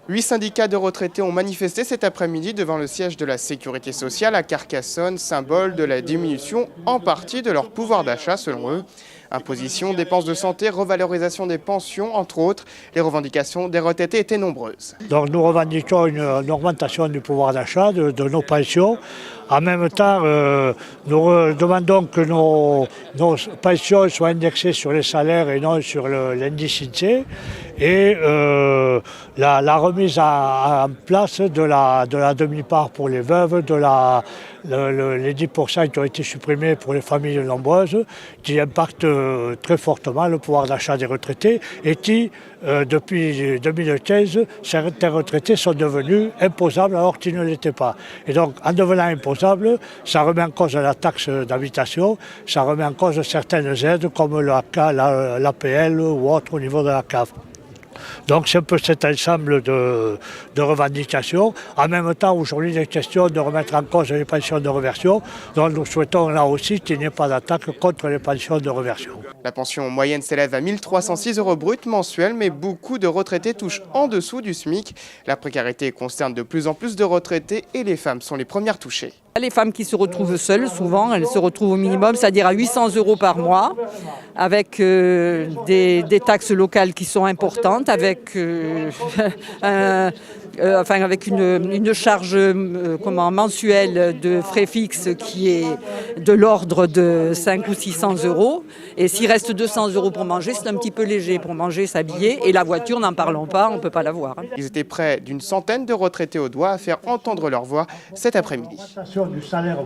Huit syndicats de retraités ont manifesté cet après-midi devant le siège de la Sécurité sociale à Carcassonne, symbole de la diminution en partie de leur pouvoir d'achat selon eux. Imposition, dépenses de santé, revalorisation des pensions, entre autres, les revendications des retraités étaient nombreuses. Donc nous revendiquons une augmentation du pouvoir d'achat de nos pensions. En même temps, nous demandons que nos pensions soient indexées sur les salaires et non sur l'indice INSEE. Et la remise en place de la demi-part pour les veuves, les 10% qui ont été supprimés pour les familles nombreuses, qui impactent très fortement le pouvoir d'achat des retraités et qui, depuis 2015, certains retraités sont devenus imposables alors qu'ils ne l'étaient pas. Et donc, en devenant imposables, ça remet en cause la taxe d'habitation, ça remet en cause certaines aides comme l'APL ou autres au niveau de la CAF. Donc c'est un peu cet ensemble de revendications. En même temps, aujourd'hui, il est question de remettre en cause les pensions de réversion. Donc nous souhaitons là aussi qu'il n'y ait pas d'attaque contre les pensions de réversion. La pension moyenne s'élève à 1 306 € brut mensuels, mais beaucoup de retraités touchent en dessous du SMIC. La précarité concerne de plus en plus de retraités et les femmes sont les premières touchées. Les femmes qui se retrouvent seules, souvent, elles se retrouvent au minimum, c'est-à-dire à 800 € par mois, avec des taxes locales qui sont importantes, avec une charge mensuelle de frais fixes qui est de l'ordre de 500 ou 600 €. Et s'il reste 200 € pour manger, c'est un petit peu léger pour manger, s'habiller. Et la voiture, n'en parlons pas, on ne peut pas l'avoir. Ils étaient près d'une centaine de retraités au doigt à faire entendre leur voix cet après-midi. Du salaire.